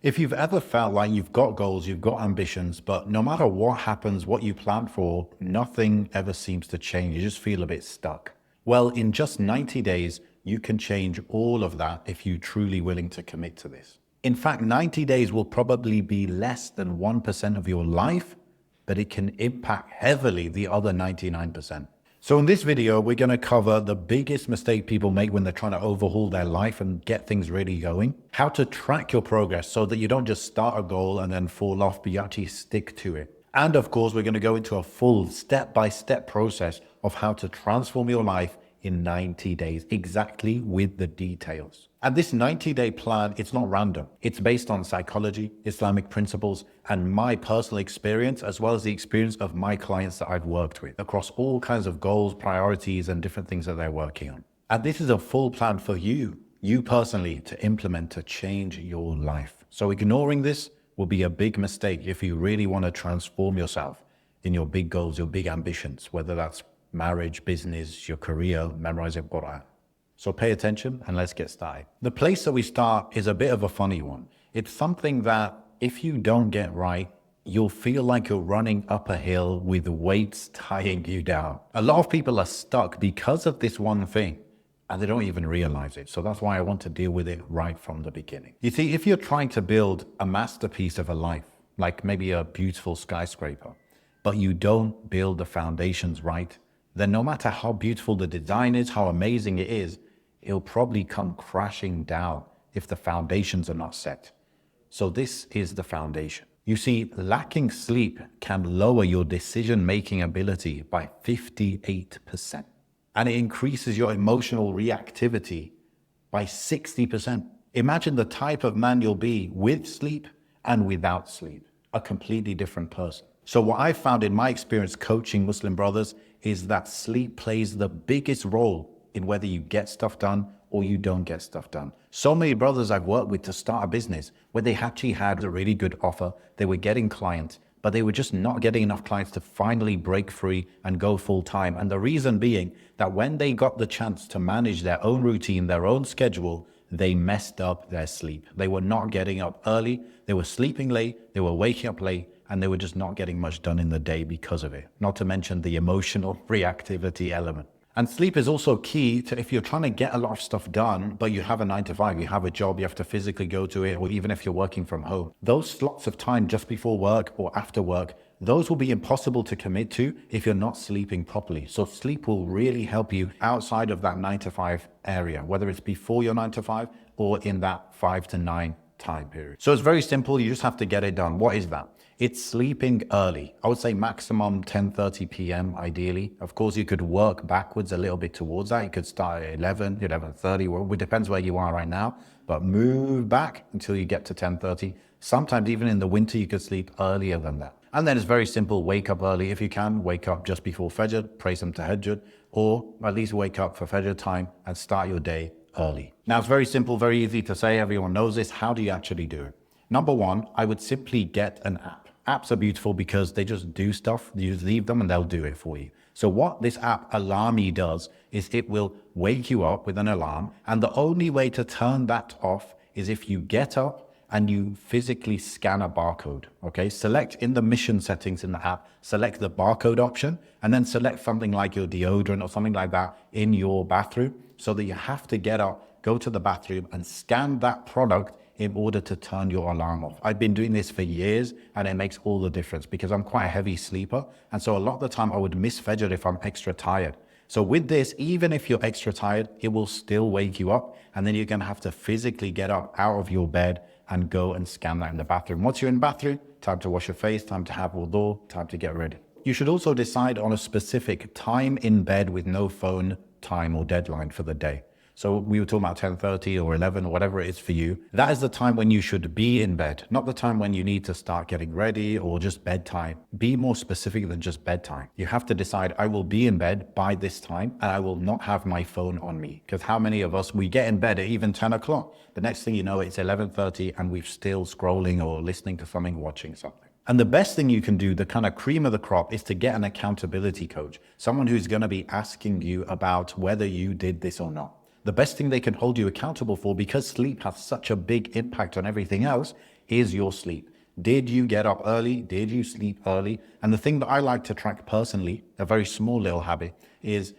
If you've ever felt like you've got goals, you've got ambitions, but no matter what happens, what you plan for, nothing ever seems to change. You just feel a bit stuck. Well, in just 90 days, you can change all of that if you're truly willing to commit to this. In fact, 90 days will probably be less than 1% of your life, but it can impact heavily the other 99%. So in this video, we're going to cover the biggest mistake people make when they're trying to overhaul their life and get things really going, how to track your progress so that you don't just start a goal and then fall off, but you actually stick to it. And of course, we're going to go into a full step-by-step process of how to transform your life in 90 days, exactly with the details. And this 90-day plan, it's not random. It's based on psychology, Islamic principles, and my personal experience, as well as the experience of my clients that I've worked with across all kinds of goals, priorities, and different things that they're working on. And this is a full plan for you personally, to implement to change your life. So ignoring this will be a big mistake if you really want to transform yourself in your big goals, your big ambitions, whether that's marriage, business, your career, memorizing Quran. So pay attention and let's get started. The place that we start is a bit of a funny one. It's something that if you don't get right, you'll feel like you're running up a hill with weights tying you down. A lot of people are stuck because of this one thing and they don't even realize it. So that's why I want to deal with it right from the beginning. You see, if you're trying to build a masterpiece of a life, like maybe a beautiful skyscraper, but you don't build the foundations right, then no matter how beautiful the design is, how amazing it is, it'll probably come crashing down if the foundations are not set. So this is the foundation. You see, lacking sleep can lower your decision-making ability by 58%. And it increases your emotional reactivity by 60%. Imagine the type of man you'll be with sleep and without sleep, a completely different person. So what I found in my experience coaching Muslim brothers is that sleep plays the biggest role in whether you get stuff done or you don't get stuff done. So many brothers I've worked with to start a business where they actually had a really good offer, they were getting clients, but they were just not getting enough clients to finally break free and go full time. And the reason being that when they got the chance to manage their own routine, their own schedule, they messed up their sleep. They were not getting up early, they were sleeping late, they were waking up late, and they were just not getting much done in the day because of it. Not to mention the emotional reactivity element. And sleep is also key to if you're trying to get a lot of stuff done, but you have a 9 to 5, you have a job, you have to physically go to it, or even if you're working from home. Those slots of time just before work or after work, those will be impossible to commit to if you're not sleeping properly. So sleep will really help you outside of that 9 to 5 area, whether it's before your 9 to 5 or in that 5 to 9 time period. So it's very simple. You just have to get it done. What is that? It's sleeping early. I would say maximum 10:30 p.m. ideally. Of course, you could work backwards a little bit towards that. You could start at 11:30. Well, it depends where you are right now, but move back until you get to 10:30. Sometimes even in the winter, you could sleep earlier than that. And then it's very simple. Wake up early if you can. Wake up just before Fajr, pray some tahajjud, or at least wake up for Fajr time and start your day early. Now, it's very simple, very easy to say. Everyone knows this. How do you actually do it? Number one, I would simply get an app. Apps are beautiful because they just do stuff. You just leave them and they'll do it for you. So what this app Alarmy does is it will wake you up with an alarm. And the only way to turn that off is if you get up and you physically scan a barcode. Okay, select in the mission settings in the app, select the barcode option, and then select something like your deodorant or something like that in your bathroom so that you have to get up, go to the bathroom and scan that product in order to turn your alarm off. I've been doing this for years and it makes all the difference because I'm quite a heavy sleeper. And so a lot of the time I would miss Fajr if I'm extra tired. So with this, even if you're extra tired, it will still wake you up. And then you're gonna have to physically get up out of your bed and go and scan that in the bathroom. Once you're in the bathroom, time to wash your face, time to have wudu, time to get ready. You should also decide on a specific time in bed with no phone time or deadline for the day. So we were talking about 10:30 or 11 or whatever it is for you. That is the time when you should be in bed, not the time when you need to start getting ready or just bedtime. Be more specific than just bedtime. You have to decide, I will be in bed by this time and I will not have my phone on me. Because how many of us, we get in bed at even 10 o'clock. The next thing you know, it's 11:30 and we're still scrolling or listening to something, watching something. And the best thing you can do, the kind of cream of the crop, is to get an accountability coach, someone who's going to be asking you about whether you did this or not. The best thing they can hold you accountable for, because sleep has such a big impact on everything else, is your sleep. Did you get up early? Did you sleep early? And the thing that I like to track personally, a very small little habit, is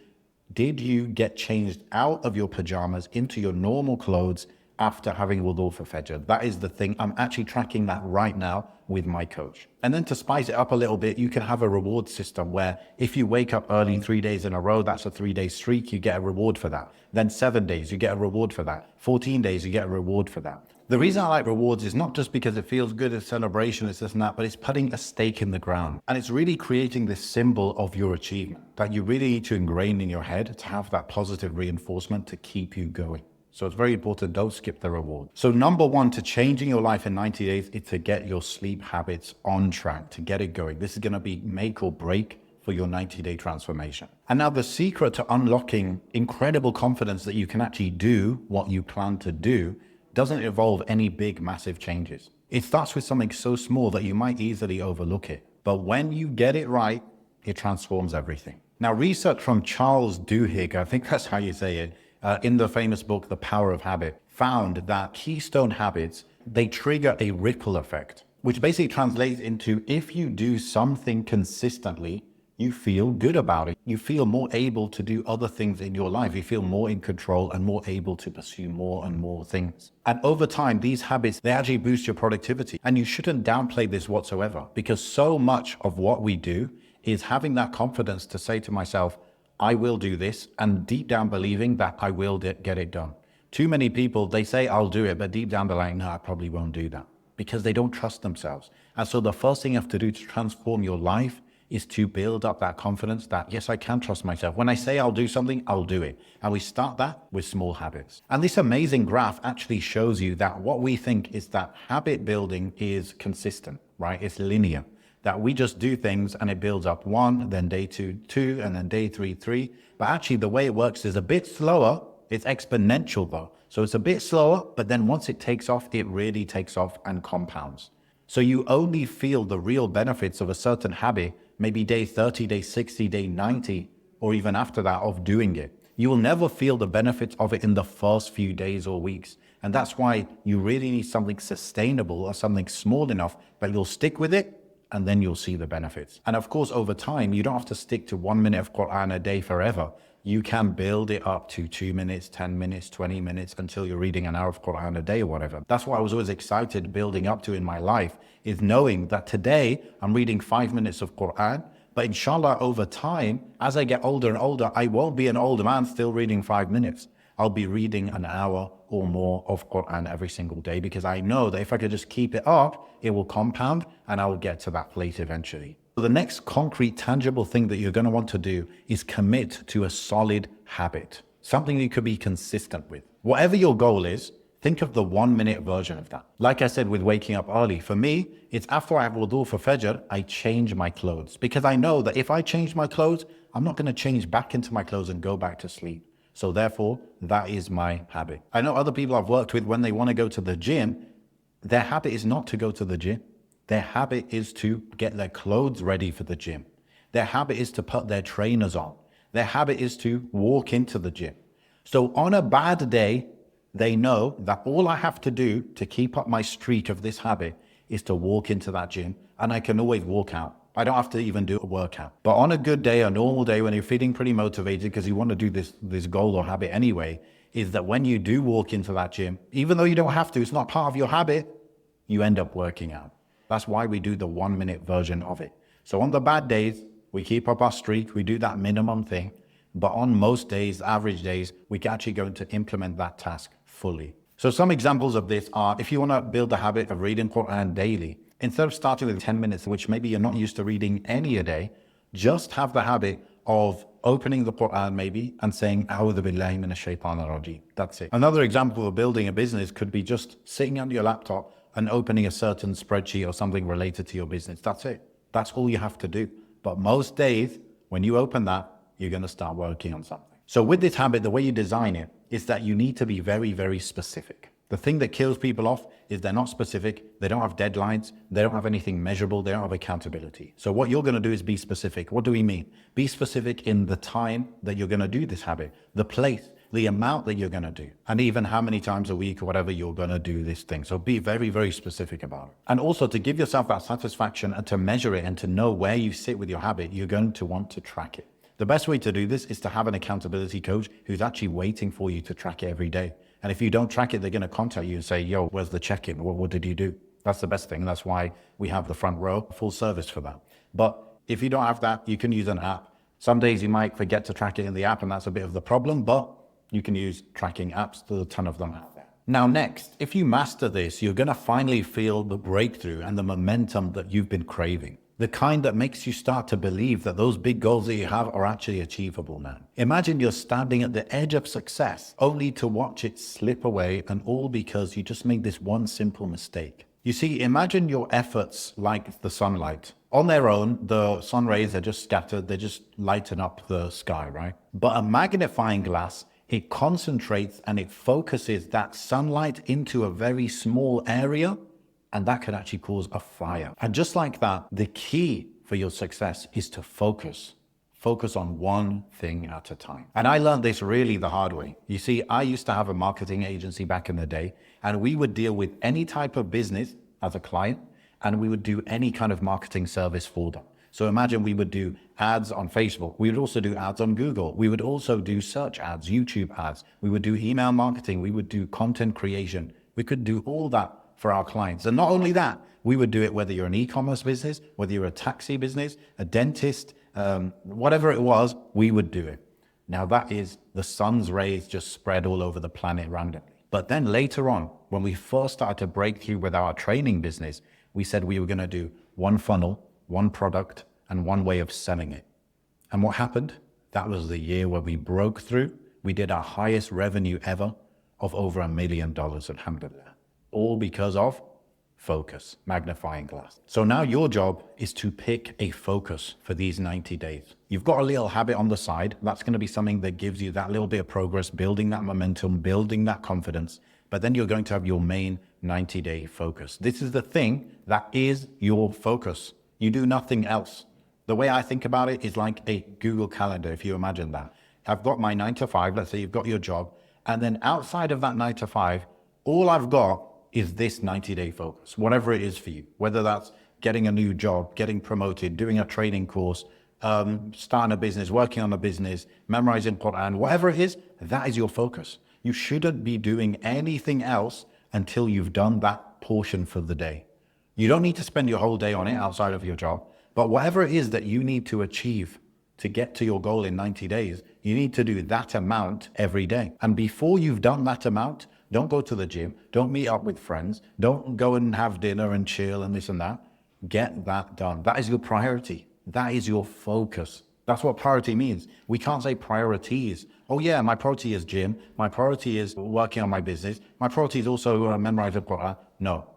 did you get changed out of your pajamas into your normal clothes after having wudu for Fajr? That is the thing. I'm actually tracking that right now with my coach. And then to spice it up a little bit, you can have a reward system where if you wake up early 3 days in a row, that's a 3-day streak, you get a reward for that. Then 7 days, you get a reward for that. 14 days, you get a reward for that. The reason I like rewards is not just because it feels good, it's celebration, it's this and that, but it's putting a stake in the ground. And it's really creating this symbol of your achievement that you really need to ingrain in your head to have that positive reinforcement to keep you going. So it's very important, don't skip the reward. So number one to changing your life in 90 days is to get your sleep habits on track, to get it going. This is going to be make or break for your 90-day transformation. And now the secret to unlocking incredible confidence that you can actually do what you plan to do doesn't involve any big, massive changes. It starts with something so small that you might easily overlook it. But when you get it right, it transforms everything. Now, research from Charles Duhigg, I think that's how you say it, in the famous book, The Power of Habit, found that keystone habits, they trigger a ripple effect, which basically translates into if you do something consistently, you feel good about it. You feel more able to do other things in your life. You feel more in control and more able to pursue more and more things. And over time, these habits, they actually boost your productivity. And you shouldn't downplay this whatsoever, because so much of what we do is having that confidence to say to myself, I will do this, and deep down believing that I will get it done. Too many people, they say, I'll do it, but deep down they're like, no, I probably won't do that, because they don't trust themselves. And so the first thing you have to do to transform your life is to build up that confidence that, yes, I can trust myself. When I say I'll do something, I'll do it. And we start that with small habits. And this amazing graph actually shows you that what we think is that habit building is consistent, right? It's linear, that we just do things and it builds up 1, then day 2, 2, and then day 3, 3. But actually the way it works is a bit slower. It's exponential though. So it's a bit slower, but then once it takes off, it really takes off and compounds. So you only feel the real benefits of a certain habit maybe day 30, day 60, day 90, or even after that of doing it. You will never feel the benefits of it in the first few days or weeks. And that's why you really need something sustainable or something small enough that you'll stick with it, and then you'll see the benefits. And of course, over time, you don't have to stick to 1 minute of Quran a day forever. You can build it up to 2 minutes, 10 minutes, 20 minutes until you're reading an hour of Quran a day or whatever. That's what I was always excited building up to in my life, is knowing that today I'm reading 5 minutes of Quran, but inshallah over time, as I get older and older, I won't be an older man still reading 5 minutes. I'll be reading an hour or more of Quran every single day, because I know that if I could just keep it up, it will compound and I will get to that place eventually. So the next concrete, tangible thing that you're going to want to do is commit to a solid habit, something you could be consistent with. Whatever your goal is, think of the 1 minute version of that. Like I said with waking up early, for me, it's after I have wudu for Fajr, I change my clothes, because I know that if I change my clothes, I'm not going to change back into my clothes and go back to sleep. So therefore, that is my habit. I know other people I've worked with, when they want to go to the gym, their habit is not to go to the gym. Their habit is to get their clothes ready for the gym. Their habit is to put their trainers on. Their habit is to walk into the gym. So on a bad day, they know that all I have to do to keep up my streak of this habit is to walk into that gym, and I can always walk out. I don't have to even do a workout. But on a good day, a normal day, when you're feeling pretty motivated because you want to do this goal or habit anyway, is that when you do walk into that gym, even though you don't have to, it's not part of your habit, you end up working out. That's why we do the 1 minute version of it. So on the bad days, we keep up our streak, we do that minimum thing. But on most days, average days, we can actually go to implement that task fully. So some examples of this are, if you want to build the habit of reading Quran daily, instead of starting with 10 minutes, which maybe you're not used to reading any a day, just have the habit of opening the Quran maybe and saying, A'udhu billahi minash shaitanir rajeem. That's it. Another example of building a business could be just sitting on your laptop and opening a certain spreadsheet or something related to your business. That's it. That's all you have to do. But most days, when you open that, you're going to start working on something. So with this habit, the way you design it is that you need to be very, very specific. The thing that kills people off is they're not specific, they don't have deadlines, they don't have anything measurable, they don't have accountability. So what you're going to do is be specific. What do we mean? Be specific in the time that you're going to do this habit, the place, the amount that you're going to do, and even how many times a week or whatever you're going to do this thing. So be very, very specific about it. And also to give yourself that satisfaction and to measure it and to know where you sit with your habit, you're going to want to track it. The best way to do this is to have an accountability coach who's actually waiting for you to track it every day. And if you don't track it, they're going to contact you and say, yo, where's the check-in? What did you do? That's the best thing. That's why we have the front row, full service for that. But if you don't have that, you can use an app. Some days you might forget to track it in the app, and that's a bit of the problem, but you can use tracking apps. There's a ton of them out there. Now, next, if you master this, you're going to finally feel the breakthrough and the momentum that you've been craving. The kind that makes you start to believe that those big goals that you have are actually achievable now. Imagine you're standing at the edge of success, only to watch it slip away, and all because you just made this one simple mistake. You see, imagine your efforts like the sunlight. On their own, the sun rays are just scattered, they just lighten up the sky, right? But a magnifying glass, it concentrates and it focuses that sunlight into a very small area, and that could actually cause a fire. And just like that, the key for your success is to focus. Focus on one thing at a time. And I learned this really the hard way. You see, I used to have a marketing agency back in the day, and we would deal with any type of business as a client, and we would do any kind of marketing service for them. So imagine we would do ads on Facebook. We would also do ads on Google. We would also do search ads, YouTube ads. We would do email marketing. We would do content creation. We could do all that for our clients. And not only that, we would do it whether you're an e-commerce business, whether you're a taxi business, a dentist, whatever it was, we would do it. Now that is the sun's rays just spread all over the planet randomly. But then later on, when we first started to break through with our training business, we said we were going to do one funnel, one product, and one way of selling it. And what happened? That was the year where we broke through. We did our highest revenue ever of over $1 million, alhamdulillah. All because of focus, magnifying glass. So now your job is to pick a focus for these 90 days. You've got a little habit on the side. That's going to be something that gives you that little bit of progress, building that momentum, building that confidence. But then you're going to have your main 90-day focus. This is the thing that is your focus. You do nothing else. The way I think about it is like a Google Calendar, if you imagine that. I've got my 9 to 5, let's say you've got your job, and then outside of that 9 to 5, all I've got is this 90-day focus, whatever it is for you, whether that's getting a new job, getting promoted, doing a training course, starting a business, working on a business, memorizing Quran, whatever it is, that is your focus. You shouldn't be doing anything else until you've done that portion for the day. You don't need to spend your whole day on it outside of your job, but whatever it is that you need to achieve to get to your goal in 90 days, you need to do that amount every day. And before you've done that amount, don't go to the gym, don't meet up with friends, don't go and have dinner and chill and this and that. Get that done. That is your priority. That is your focus. That's what priority means. We can't say priorities. Oh yeah, my priority is gym. My priority is working on my business. My priority is also memorizing Quran. No.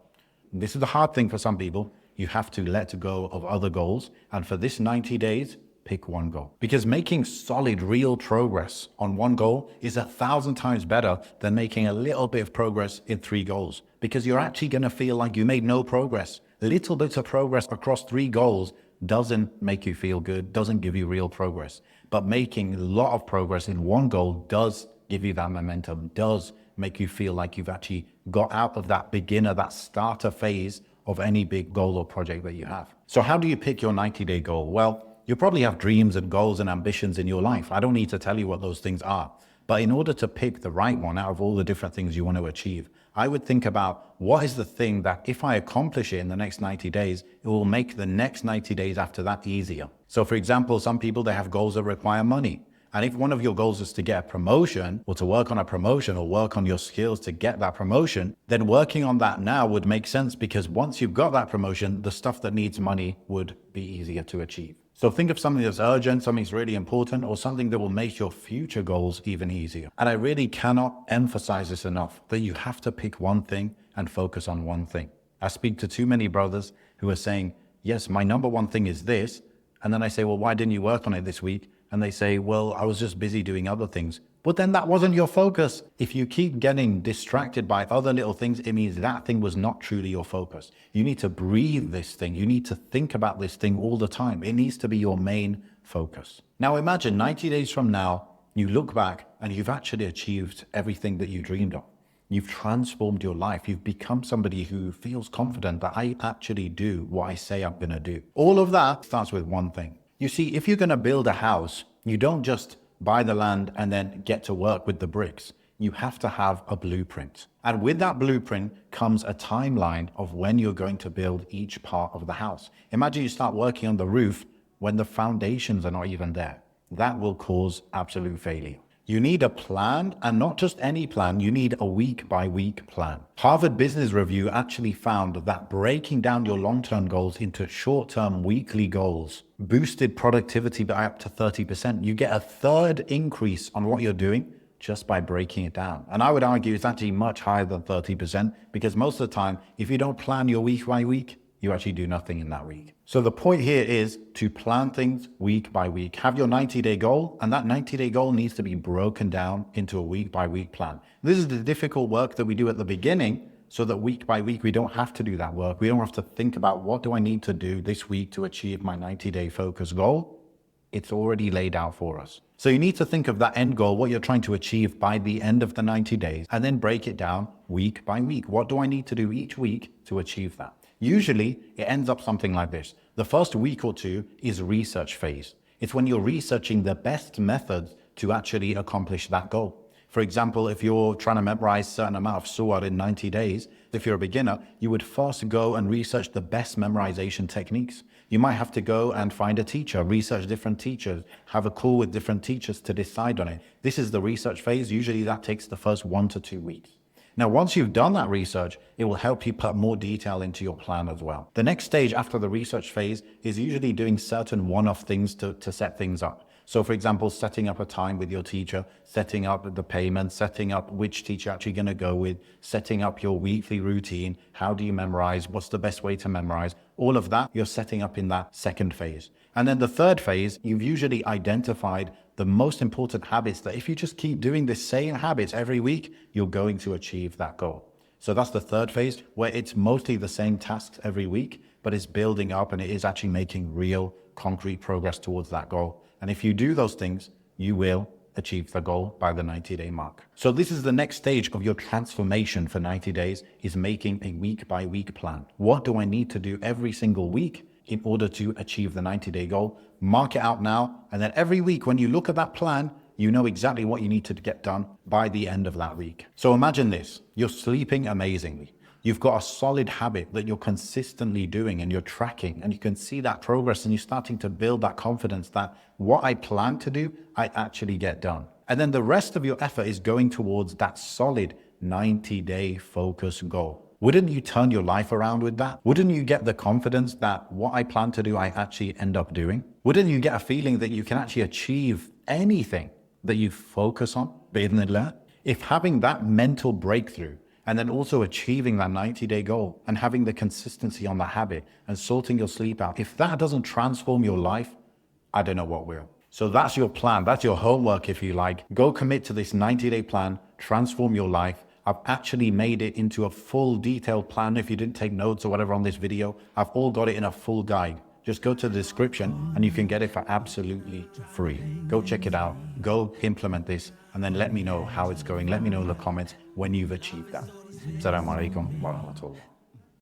This is the hard thing for some people. You have to let go of other goals. And for this 90 days, pick one goal. Because making solid, real progress on one goal is 1,000 times better than making a little bit of progress in 3 goals. Because you're actually going to feel like you made no progress. Little bits of progress across 3 goals doesn't make you feel good, doesn't give you real progress. But making a lot of progress in one goal does give you that momentum, does make you feel like you've actually got out of that beginner, that starter phase of any big goal or project that you have. So how do you pick your 90-day goal? Well, you probably have dreams and goals and ambitions in your life. I don't need to tell you what those things are. But in order to pick the right one out of all the different things you want to achieve, I would think about what is the thing that if I accomplish it in the next 90 days, it will make the next 90 days after that easier. So for example, some people, they have goals that require money. And if one of your goals is to get a promotion or to work on a promotion or work on your skills to get that promotion, then working on that now would make sense because once you've got that promotion, the stuff that needs money would be easier to achieve. So think of something that's urgent, something that's really important, or something that will make your future goals even easier. And I really cannot emphasize this enough, that you have to pick one thing and focus on one thing. I speak to too many brothers who are saying, yes, my number one thing is this. And then I say, well, why didn't you work on it this week? And they say, well, I was just busy doing other things. But then that wasn't your focus. If you keep getting distracted by other little things, it means that thing was not truly your focus. You need to breathe this thing. You need to think about this thing all the time. It needs to be your main focus. Now imagine 90 days from now, you look back and you've actually achieved everything that you dreamed of. You've transformed your life. You've become somebody who feels confident that I actually do what I say I'm going to do. All of that starts with one thing. You see, if you're going to build a house, you don't just buy the land and then get to work with the bricks. You have to have a blueprint. And with that blueprint comes a timeline of when you're going to build each part of the house. Imagine you start working on the roof when the foundations are not even there. That will cause absolute failure. You need a plan, and not just any plan, you need a week-by-week plan. Harvard Business Review actually found that breaking down your long-term goals into short-term weekly goals boosted productivity by up to 30%. You get a third increase on what you're doing just by breaking it down. And I would argue it's actually much higher than 30%, because most of the time, if you don't plan your week by week, you actually do nothing in that week. So the point here is to plan things week by week. Have your 90-day goal, and that 90-day goal needs to be broken down into a week by week plan. This is the difficult work that we do at the beginning, so that week by week, we don't have to do that work. We don't have to think about what do I need to do this week to achieve my 90-day focus goal. It's already laid out for us. So you need to think of that end goal, what you're trying to achieve by the end of the 90 days, and then break it down week by week. What do I need to do each week to achieve that? Usually it ends up something like this. The first week or two is research phase. It's when you're researching the best methods to actually accomplish that goal. For example, if you're trying to memorize a certain amount of surah in 90 days, if you're a beginner, you would first go and research the best memorization techniques. You might have to go and find a teacher, research different teachers, have a call with different teachers to decide on it. This is the research phase. Usually that takes the first 1 to 2 weeks. Now, once you've done that research, it will help you put more detail into your plan as well. The next stage after the research phase is usually doing certain one-off things to set things up. So for example, setting up a time with your teacher, setting up the payment, setting up which teacher you're actually going to go with, setting up your weekly routine. How do you memorize? What's the best way to memorize? All of that you're setting up in that second phase. And then the third phase, you've usually identified the most important habits that if you just keep doing the same habits every week, you're going to achieve that goal. So that's the third phase, where it's mostly the same tasks every week, but it's building up and it is actually making real concrete progress towards that goal. And if you do those things, you will achieve the goal by the 90-day mark. So this is the next stage of your transformation for 90 days, is making a week-by-week plan. What do I need to do every single week in order to achieve the 90-day goal? Mark it out now, and then every week when you look at that plan, you know exactly what you need to get done by the end of that week. So imagine this, you're sleeping amazingly. You've got a solid habit that you're consistently doing and you're tracking, and you can see that progress and you're starting to build that confidence that what I plan to do, I actually get done. And then the rest of your effort is going towards that solid 90-day focus goal. Wouldn't you turn your life around with that? Wouldn't you get the confidence that what I plan to do, I actually end up doing? Wouldn't you get a feeling that you can actually achieve anything that you focus on, bi'idhnillah? If having that mental breakthrough and then also achieving that 90-day goal and having the consistency on the habit and sorting your sleep out, if that doesn't transform your life, I don't know what will. So that's your plan. That's your homework, if you like. Go commit to this 90-day plan, transform your life. I've actually made it into a full detailed plan. If you didn't take notes or whatever on this video, I've all got it in a full guide. Just go to the description and you can get it for absolutely free. Go check it out. Go implement this and then let me know how it's going. Let me know in the comments when you've achieved that. Assalamu alaikum wa rahmatullah.